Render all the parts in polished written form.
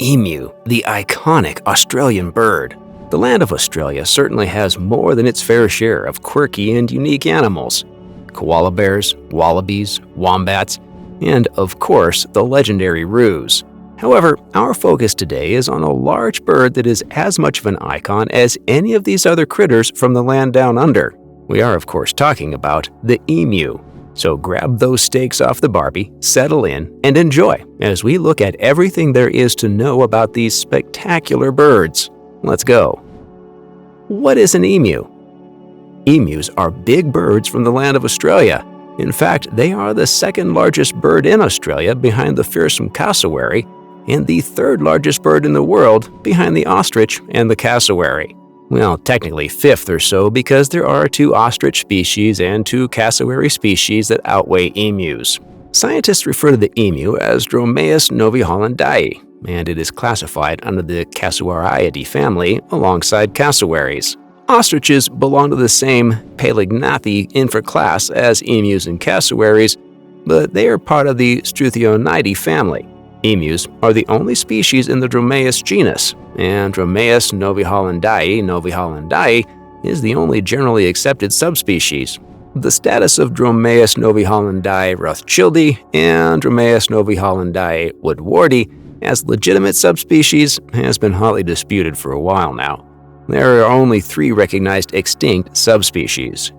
emu, the iconic Australian bird. The land of Australia certainly has more than its fair share of quirky and unique animals. Koala bears, wallabies, wombats, and of course the legendary roos. However, our focus today is on a large bird that is as much of an icon as any of these other critters from the land down under. We are of course talking about the emu. So grab those steaks off the barbie, settle in, and enjoy as we look at everything there is to know about these spectacular birds. Let's go. What is an emu? Emus are big birds from the land of Australia. In fact, they are the second largest bird in Australia behind the fearsome cassowary, and the third largest bird in the world behind the ostrich and the cassowary. Well, technically fifth or so because there are 2 ostrich species and 2 cassowary species that outweigh emus. Scientists refer to the emu as Dromaeus novaehollandii, and it is classified under the Casuariidae family alongside cassowaries. Ostriches belong to the same Palaegnathae infraclass as emus and cassowaries, but they are part of the Struthonidae family. Emus are the only species in the Dromaeus genus, and Dromaeus novaehollandii is the only generally accepted subspecies. The status of Dromaeus novaehollandii rothschildi and Dromaeus novaehollandii woodwardi as legitimate subspecies has been hotly disputed for a while now. There are only 3 recognized extinct subspecies.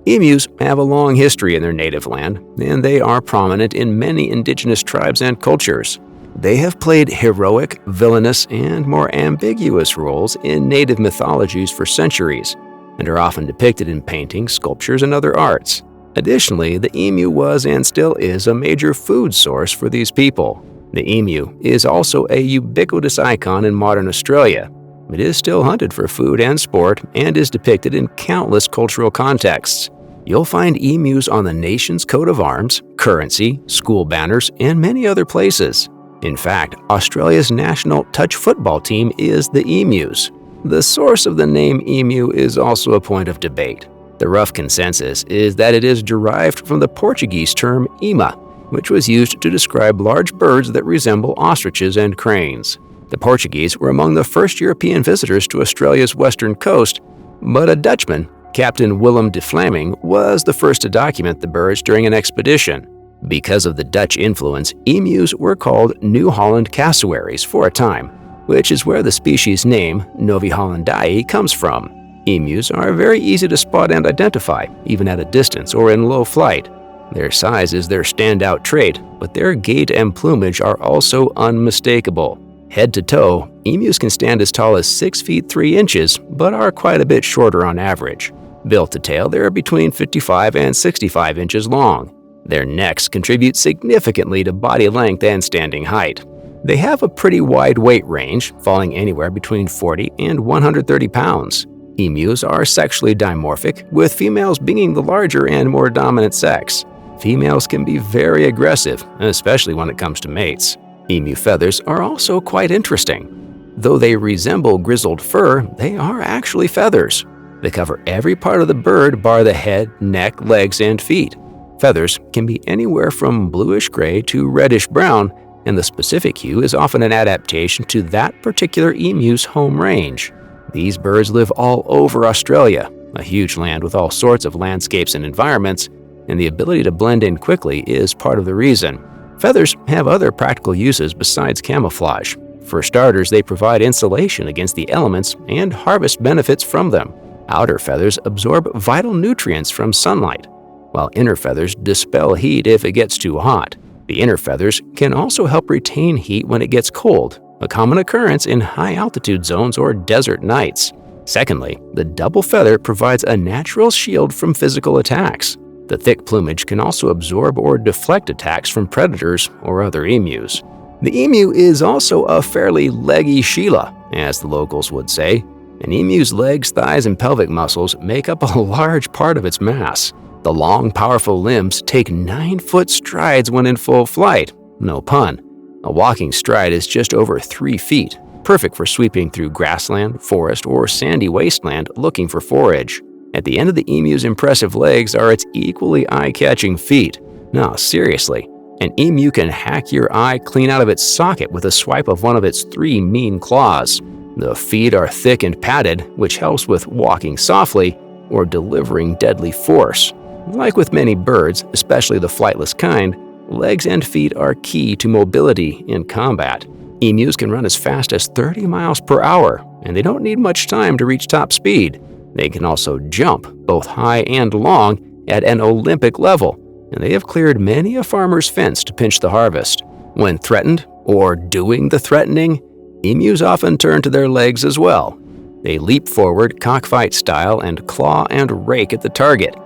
Emus have a long history in their native land, and they are prominent in many indigenous tribes and cultures. They have played heroic, villainous, and more ambiguous roles in native mythologies for centuries, and are often depicted in paintings, sculptures, and other arts. Additionally, the emu was and still is a major food source for these people. The emu is also a ubiquitous icon in modern Australia. It is still hunted for food and sport and is depicted in countless cultural contexts. You'll find emus on the nation's coat of arms, currency, school banners, and many other places. In fact, Australia's national touch football team is the emus. The source of the name emu is also a point of debate. The rough consensus is that it is derived from the Portuguese term ema, which was used to describe large birds that resemble ostriches and cranes. The Portuguese were among the first European visitors to Australia's western coast, but a Dutchman, Captain Willem de Vlaming, was the first to document the birds during an expedition. Because of the Dutch influence, emus were called New Holland cassowaries for a time, which is where the species name, novaehollandii, comes from. Emus are very easy to spot and identify, even at a distance or in low flight. Their size is their standout trait, but their gait and plumage are also unmistakable. Head to toe, emus can stand as tall as 6 feet 3 inches, but are quite a bit shorter on average. Bill to tail, they are between 55 and 65 inches long. Their necks contribute significantly to body length and standing height. They have a pretty wide weight range, falling anywhere between 40 and 130 pounds. Emus are sexually dimorphic, with females being the larger and more dominant sex. Females can be very aggressive, especially when it comes to mates. Emu feathers are also quite interesting. Though they resemble grizzled fur, they are actually feathers. They cover every part of the bird bar the head, neck, legs, and feet. Feathers can be anywhere from bluish-gray to reddish-brown, and the specific hue is often an adaptation to that particular emu's home range. These birds live all over Australia, a huge land with all sorts of landscapes and environments, and the ability to blend in quickly is part of the reason. Feathers have other practical uses besides camouflage. For starters, they provide insulation against the elements and harvest benefits from them. Outer feathers absorb vital nutrients from sunlight, while inner feathers dispel heat if it gets too hot. The inner feathers can also help retain heat when it gets cold, a common occurrence in high-altitude zones or desert nights. Secondly, the double feather provides a natural shield from physical attacks. The thick plumage can also absorb or deflect attacks from predators or other emus. The emu is also a fairly leggy Sheila, as the locals would say. An emu's legs, thighs, and pelvic muscles make up a large part of its mass. The long, powerful limbs take 9-foot strides when in full flight. No pun. A walking stride is just over 3 feet, perfect for sweeping through grassland, forest, or sandy wasteland looking for forage. At the end of the emu's impressive legs are its equally eye-catching feet. No, seriously, An emu can hack your eye clean out of its socket with a swipe of one of its 3 mean claws. The feet are thick and padded, which helps with walking softly or delivering deadly force. Like with many birds, especially the flightless kind, legs and feet are key to mobility in combat. Emus can run as fast as 30 miles per hour, and they don't need much time to reach top speed. They can also jump, both high and long, at an Olympic level, and they have cleared many a farmer's fence to pinch the harvest. When threatened, or doing the threatening, emus often turn to their legs as well. They leap forward cockfight style and claw and rake at the target.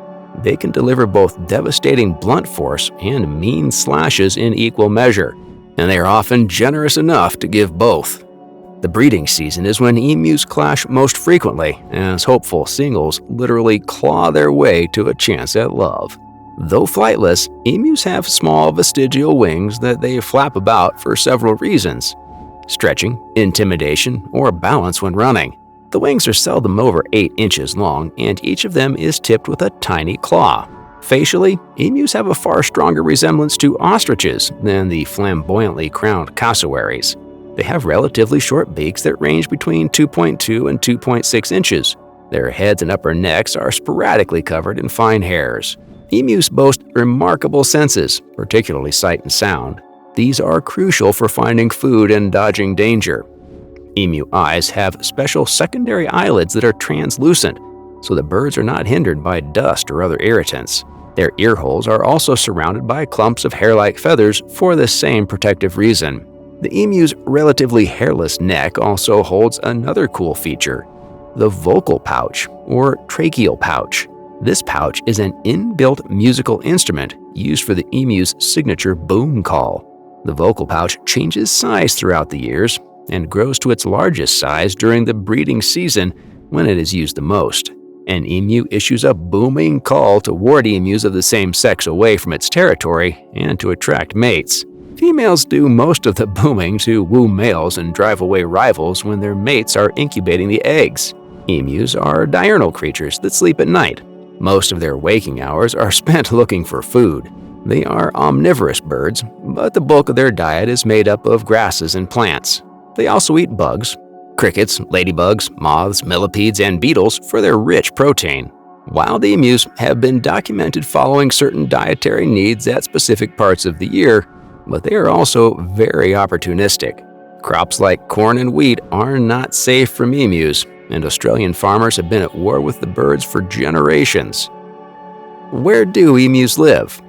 They can deliver both devastating blunt force and mean slashes in equal measure, and they are often generous enough to give both. The breeding season is when emus clash most frequently, as hopeful singles literally claw their way to a chance at love. Though flightless, emus have small vestigial wings that they flap about for several reasons: stretching, intimidation, or balance when running. The wings are seldom over 8 inches long, and each of them is tipped with a tiny claw. Facially, emus have a far stronger resemblance to ostriches than the flamboyantly crowned cassowaries. They have relatively short beaks that range between 2.2 and 2.6 inches. Their heads and upper necks are sporadically covered in fine hairs. Emus boast remarkable senses, particularly sight and sound. These are crucial for finding food and dodging danger. Emu eyes have special secondary eyelids that are translucent, so the birds are not hindered by dust or other irritants. Their ear holes are also surrounded by clumps of hair-like feathers for the same protective reason. The emu's relatively hairless neck also holds another cool feature: the vocal pouch, or tracheal pouch. This pouch is an inbuilt musical instrument used for the emu's signature boom call. The vocal pouch changes size throughout the years and grows to its largest size during the breeding season when it is used the most. An emu issues a booming call to ward emus of the same sex away from its territory and to attract mates. Females do most of the booming to woo males and drive away rivals when their mates are incubating the eggs. Emus are diurnal creatures that sleep at night. Most of their waking hours are spent looking for food. They are omnivorous birds, but the bulk of their diet is made up of grasses and plants. They also eat bugs, crickets, ladybugs, moths, millipedes, and beetles for their rich protein. Wild emus have been documented following certain dietary needs at specific parts of the year, but they are also very opportunistic. Crops like corn and wheat are not safe from emus, and Australian farmers have been at war with the birds for generations. Where do emus live?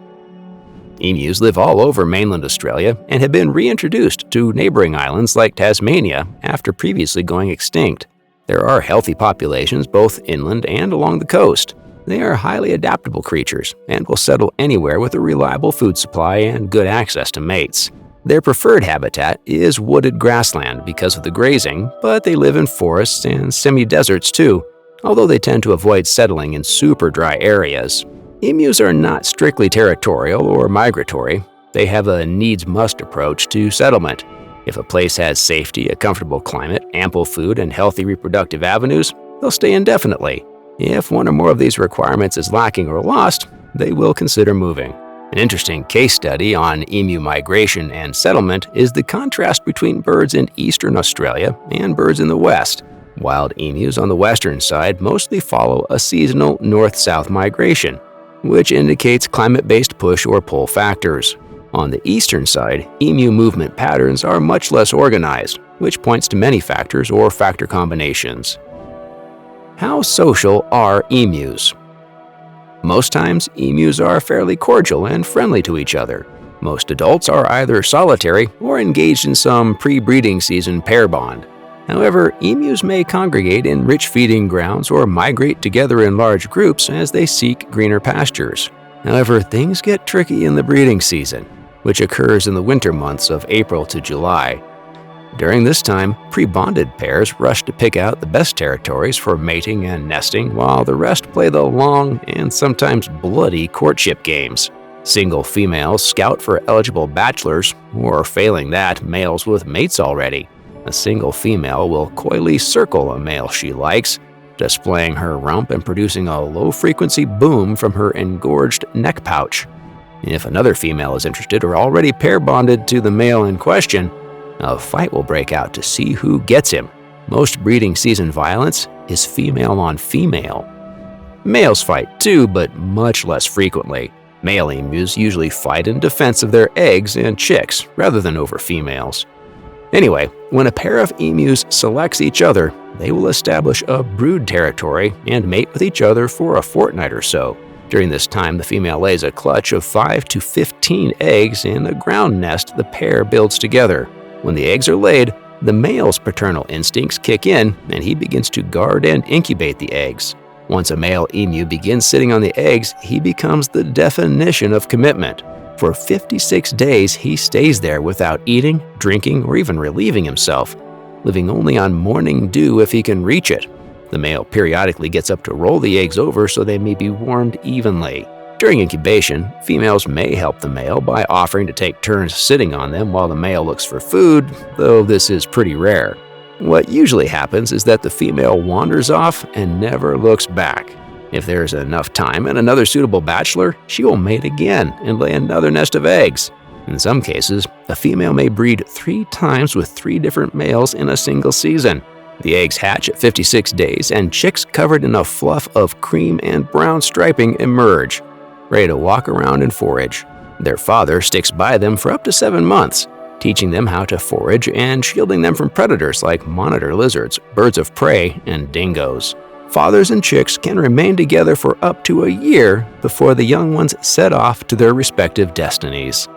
Emus live all over mainland Australia and have been reintroduced to neighboring islands like Tasmania after previously going extinct. There are healthy populations both inland and along the coast. They are highly adaptable creatures and will settle anywhere with a reliable food supply and good access to mates. Their preferred habitat is wooded grassland because of the grazing, but they live in forests and semi-deserts too, although they tend to avoid settling in super dry areas. Emus are not strictly territorial or migratory. They have a needs-must approach to settlement. If a place has safety, a comfortable climate, ample food, and healthy reproductive avenues, they'll stay indefinitely. If one or more of these requirements is lacking or lost, they will consider moving. An interesting case study on emu migration and settlement is the contrast between birds in eastern Australia and birds in the west. Wild emus on the western side mostly follow a seasonal north-south migration, which indicates climate-based push or pull factors. On the eastern side, emu movement patterns are much less organized, which points to many factors or factor combinations. How social are emus? Most times, emus are fairly cordial and friendly to each other. Most adults are either solitary or engaged in some pre-breeding season pair bond. However, emus may congregate in rich feeding grounds or migrate together in large groups as they seek greener pastures. However, things get tricky in the breeding season, which occurs in the winter months of April to July. During this time, pre-bonded pairs rush to pick out the best territories for mating and nesting, while the rest play the long and sometimes bloody courtship games. Single females scout for eligible bachelors, or failing that, males with mates already. A single female will coyly circle a male she likes, displaying her rump and producing a low-frequency boom from her engorged neck pouch. If another female is interested or already pair bonded to the male in question, a fight will break out to see who gets him. Most breeding season violence is female on female. Males fight too, but much less frequently. Male emus usually fight in defense of their eggs and chicks rather than over females. Anyway, when a pair of emus selects each other, they will establish a brood territory and mate with each other for a fortnight or so. During this time, the female lays a clutch of 5 to 15 eggs in a ground nest the pair builds together. When the eggs are laid, the male's paternal instincts kick in and he begins to guard and incubate the eggs. Once a male emu begins sitting on the eggs, he becomes the definition of commitment. For 56 days, he stays there without eating, drinking, or even relieving himself, living only on morning dew if he can reach it. The male periodically gets up to roll the eggs over so they may be warmed evenly. During incubation, females may help the male by offering to take turns sitting on them while the male looks for food, though this is pretty rare. What usually happens is that the female wanders off and never looks back. If there is enough time and another suitable bachelor, she will mate again and lay another nest of eggs. In some cases, a female may breed 3 times with 3 different males in a single season. The eggs hatch at 56 days and chicks covered in a fluff of cream and brown striping emerge, ready to walk around and forage. Their father sticks by them for up to 7 months, teaching them how to forage and shielding them from predators like monitor lizards, birds of prey, and dingoes. Fathers and chicks can remain together for up to a year before the young ones set off to their respective destinies.